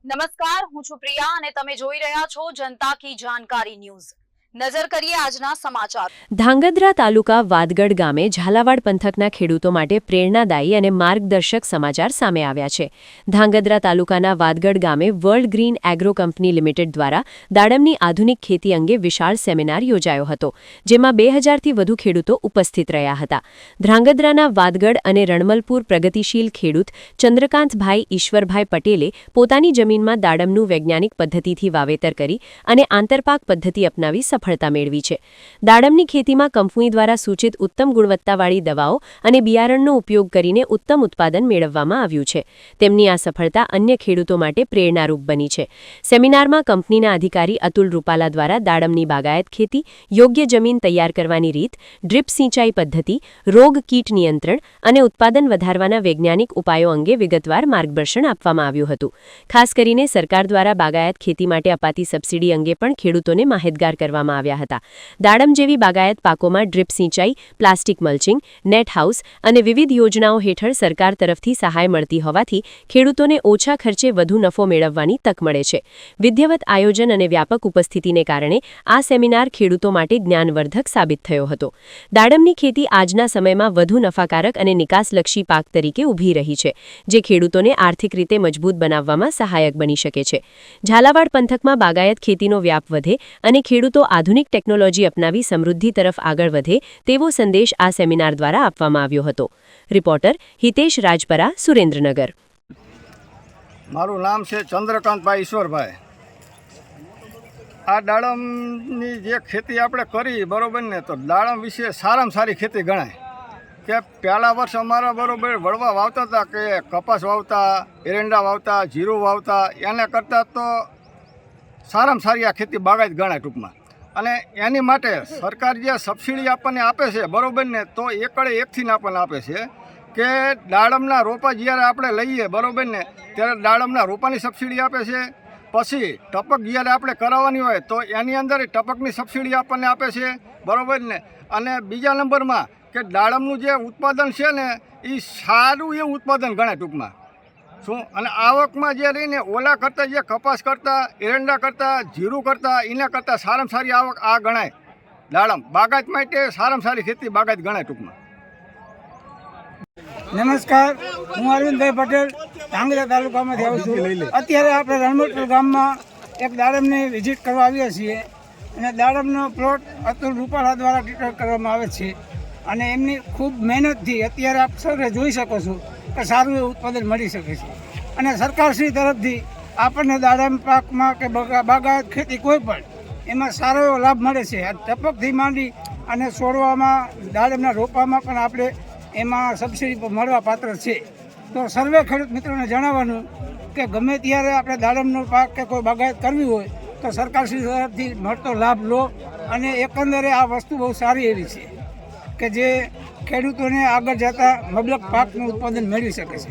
નમસ્કાર, હું છું પ્રિયા અને તમે જોઈ રહ્યા છો જનતા કી જાણકારી ન્યૂઝ। નજર કરીએ આજના સમાચાર। ધાંગધ્રા તાલુકા વાદગડ ગામે ઝાલાવાડ પંથકના ખેડૂતો માટે પ્રેરણાદાયી અને માર્ગદર્શક સમાચાર સામે આવ્યા છે। ધાંગધ્રા તાલુકાના વાદગડ ગામે world green agro company limited દ્વારા દાડમની આધુનિક ખેતી અંગે વિશાળ સેમિનાર યોજાયો હતો, જેમાં 2000થી વધુ ખેડૂતો ઉપસ્થિત રહ્યા હતા। ધાંગધ્રાના વાદગડ અને રણમલપુર પ્રગતિશીલ ખેડૂત ચંદ્રકાંતભાઈ ઈશ્વરભાઈ પટેલે પોતાની જમીનમાં દાડમનું વૈજ્ઞાનિક પદ્ધતિથી વાવેતર કરી અને આંતરપાક પદ્ધતિ અપનાવી સફળતા મેળવી છે। દાડમની ખેતીમાં કંપની દ્વારા સૂચિત ઉત્તમ ગુણવત્તાવાળી દવાઓ અને બિયારણનો ઉપયોગ કરીને ઉત્તમ ઉત્પાદન મેળવવામાં આવ્યું છે। તેમની આ સફળતા અન્ય ખેડૂતો માટે પ્રેરણારૂપ બની છે। સેમિનારમાં કંપનીના અધિકારી અતુલ રૂપાલા દ્વારા દાડમની બાગાયત ખેતી, યોગ્ય જમીન તૈયાર કરવાની રીત, ડ્રીપ સિંચાઈ પદ્ધતિ, રોગ કીટ નિયંત્રણ અને ઉત્પાદન વધારવાના વૈજ્ઞાનિક ઉપાયો અંગે વિગતવાર માર્ગદર્શન આપવામાં આવ્યું હતું। ખાસ કરીને સરકાર દ્વારા બાગાયત ખેતી માટે અપાતી સબસિડી અંગે પણ ખેડૂતોને માહિતગાર કરવામાં આવ્યા હતા। દાડમ જેવી બાગાયત પાકોમાં ડ્રીપ સિંચાઈ, પ્લાસ્ટિક મલ્ચિંગ, નેટ હાઉસ અને વિવિધ યોજનાઓ હેઠળ સરકાર તરફથી સહાય મળતી હોવાથી ખેડૂતોને ઓછા ખર્ચે વધુ નફો મેળવવાની તક મળે છે। વિધિવત આયોજન અને વ્યાપક ઉપસ્થિતિને કારણે આ સેમિનાર ખેડૂતો માટે જ્ઞાનવર્ધક સાબિત થયો હતો। દાડમની ખેતી આજના સમયમાં વધુ નફાકારક અને નિકાસલક્ષી પાક તરીકે ઊભી રહી છે, જે ખેડૂતોને આર્થિક રીતે મજબૂત બનાવવામાં સહાયક બની શકે છે। ઝાલાવાડ પંથકમાં બાગાયત ખેતીનો વ્યાપ વધે અને ખેડૂતો આધુનિક ટેકનોલોજી અપનાવી સમૃદ્ધિ તરફ આગળ વધે તેવો સંદેશ આ સેમિનાર દ્વારા આપવામાં આવ્યો હતો। રિપોર્ટર હિતેશ રાજપરા, સુરેન્દ્રનગર। મારું નામ છે ચંદ્રકાંતભાઈ ઈશ્વરભાઈ। આ દાડમની જે ખેતી આપણે કરી બરોબર ને, તો દાડમ વિશે સારામાં સારી ખેતી ગણાય। કે પહેલા વર્ષ અમારા બરોબર વળવા વાવતા હતા, કે કપાસ વાવતા, એરંડા વાવતા, જીરું વાવતા, એને કરતાં તો સારામાં સારી આ ખેતી બાગાયત ગણાય ટૂંકમાં। અને એની માટે સરકાર જે સબસિડી આપણને આપે છે બરોબર ને, તો એકડે એકથી આપણને આપે છે કે દાડમના રોપા જ્યારે આપણે લઈએ બરોબર ને, ત્યારે દાડમના રોપાની સબસિડી આપે છે। પછી ટપક જ્યારે આપણે કરાવવાની હોય તો એની અંદર ટપકની સબસિડી આપણને આપે છે બરોબર ને। અને બીજા નંબરમાં કે દાડમનું જે ઉત્પાદન છે ને, એ સારું એવું ઉત્પાદન ગણાય ટૂંકમાં શું। અને આવકમાં જે રહીને ઓલા કરતાં, જે કપાસ કરતાં, એરંડા કરતાં, જીરું કરતાં, એના કરતાં સારામાં સારી આવક આ ગણાય દાડમ। બાગાયત માટે સારામાં સારી ખેતી બાગાયત ગણાય ટૂંકમાં। નમસ્કાર, હું અરવિંદભાઈ પટેલ ધાંગધ્રા તાલુકામાંથી આવું છું। અત્યારે આપણે રણમલપુર ગામમાં એક દાડમની વિઝિટ કરવા આવ્યા છીએ અને દાડમનો પ્લોટ અતુલ રૂપાલા દ્વારા ટ્રીટમેન્ટ કરવામાં આવે છે અને એમની ખૂબ મહેનતથી અત્યારે આપ સૌને જોઈ શકો છો કે સારું એવું ઉત્પાદન મળી શકે છે। અને સરકારશ્રી તરફથી આપણને દાડમ પાકમાં કે બાગાયત ખેતી કોઈ પણ એમાં સારો એવો લાભ મળે છે। આ ટપકથી માંડી અને છોડવામાં, દાડમના રોપામાં પણ આપણે એમાં સબસિડી મળવા પાત્ર છે। તો સર્વે ખેડૂત મિત્રોને જણાવવાનું કે ગમે ત્યારે આપણે દાડમનો પાક કે કોઈ બાગાયત કરવી હોય તો સરકારશ્રી તરફથી મળતો લાભ લો। અને એકંદરે આ વસ્તુ બહુ સારી એવી છે કે જે ખેડૂતોને આગળ જતાં મબલક પાકનું ઉત્પાદન મેળવી શકે છે।